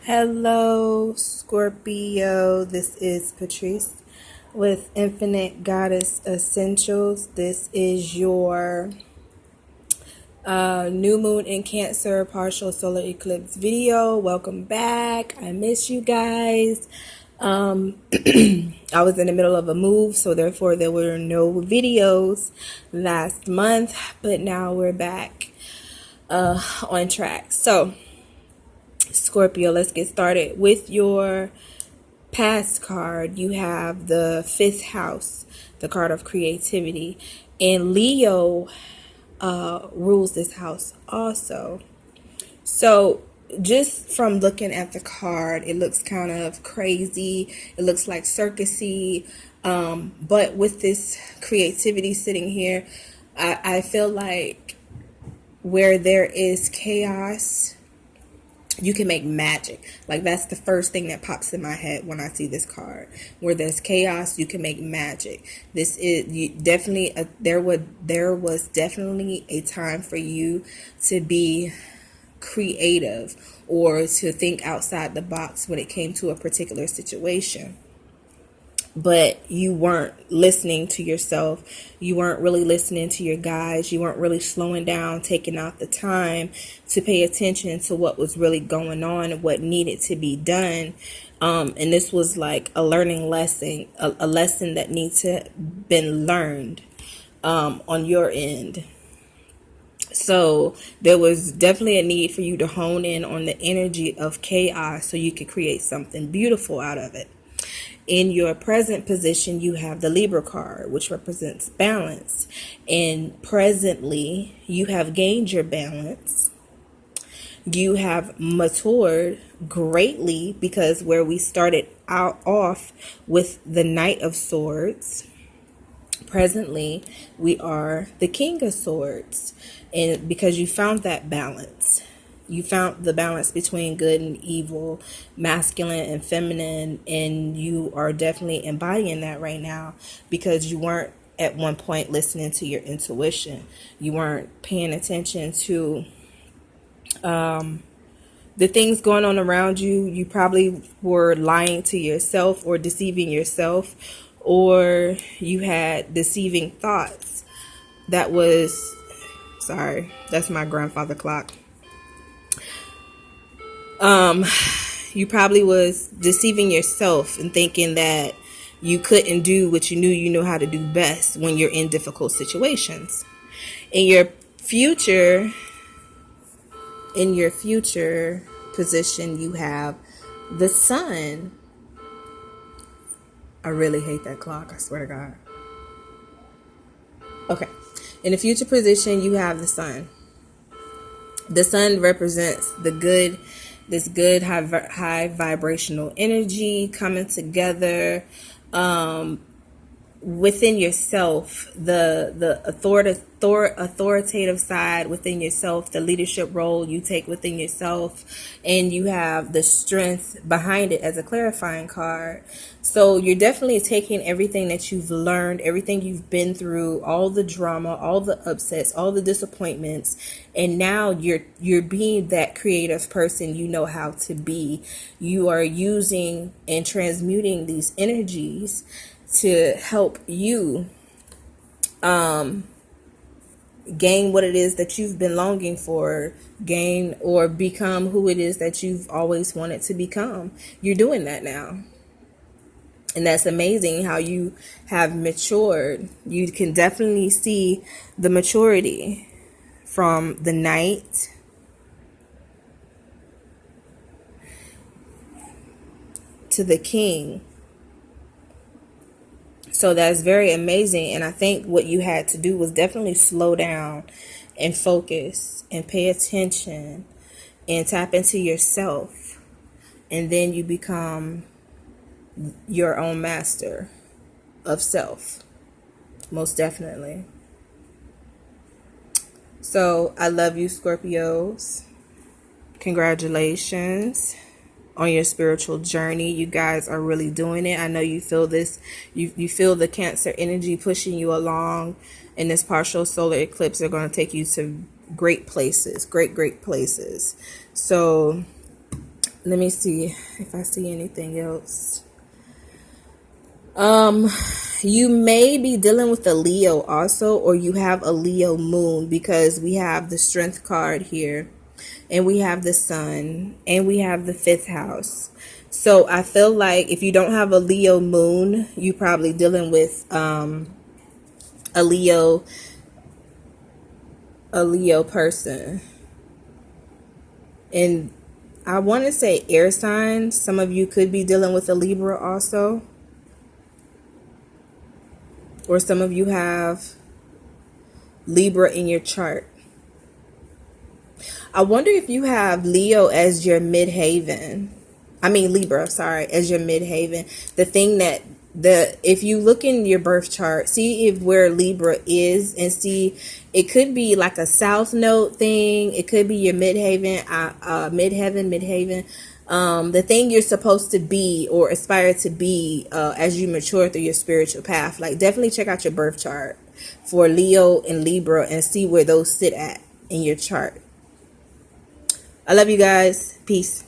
Hello, Scorpio. This is Patrice with Infinite Goddess Essentials. This is your new moon in Cancer partial solar eclipse video. Welcome back. I miss you guys. I was in the middle of a move, so therefore there were no videos last month, but now we're back on track. So Scorpio, let's get started with your past card. You have the fifth house, the card of creativity, and Leo rules this house also. So just from looking at the card, it looks kind of crazy. It looks like circusy, but with this creativity sitting here, I feel like where there is chaos, you can make magic. Like, that's the first thing that pops in my head when I see this card. Where there's chaos, you can make magic. This is definitely there was definitely a time for you to be creative or to think outside the box when it came to a particular situation. But you weren't listening to yourself. You weren't really listening to your guides. You weren't really slowing down, taking out the time to pay attention to what was really going on and what needed to be done. And this was like a learning lesson, a lesson that needs to been learned on your end. So there was definitely a need for you to hone in on the energy of chaos so you could create something beautiful out of it. In your present position, you have the Libra card, which represents balance. And presently, you have gained your balance. You have matured greatly, because where we started off with the Knight of Swords, presently we are the King of Swords. And because you found that balance. You found the balance between good and evil, masculine and feminine, and you are definitely embodying that right now, because you weren't at one point listening to your intuition. You weren't paying attention to the things going on around you. You probably were lying to yourself or deceiving yourself, or you had deceiving thoughts. Sorry, that's my grandfather clock. You probably was deceiving yourself and thinking that you couldn't do what you knew how to do best when you're in difficult situations. In your future position, you have the Sun. I really hate that clock, I swear to God. Okay. In the future position, you have the Sun. The Sun represents this good high vibrational energy coming together within yourself, the authoritative side within yourself, the leadership role you take within yourself, and you have the strength behind it as a clarifying card. So you're definitely taking everything that you've learned, everything you've been through, all the drama, all the upsets, all the disappointments, and now you're being that creative person you know how to be. You are using and transmuting these energies to help you gain what it is that you've been longing for, gain or become who it is that you've always wanted to become. You're doing that now. And that's amazing how you have matured. You can definitely see the maturity from the Knight to the King. So that's very amazing. And I think what you had to do was definitely slow down and focus and pay attention and tap into yourself. And then you become your own master of self. Most definitely. So I love you, Scorpios. Congratulations on your spiritual journey. You guys are really doing it. I know you feel this. You feel the Cancer energy pushing you along. And this partial solar eclipse are going to take you to great places, great places. So Let me see if I see anything else. You may be dealing with a Leo also, or you have a Leo moon, because we have the Strength card here, and we have the Sun, and we have the 5th house. So I feel like if you don't have a Leo moon, you probably dealing with a Leo person. And I want to say air signs. Some of you could be dealing with a Libra also. Or some of you have Libra in your chart. I wonder if you have Leo as your midhaven. I mean Libra, sorry, as your midhaven. The thing that if you look in your birth chart, see if where Libra is, and see, it could be like a south node thing. It could be your midhaven, midhaven. The thing you're supposed to be or aspire to be as you mature through your spiritual path. Like, definitely check out your birth chart for Leo and Libra and see where those sit at in your chart. I love you guys. Peace.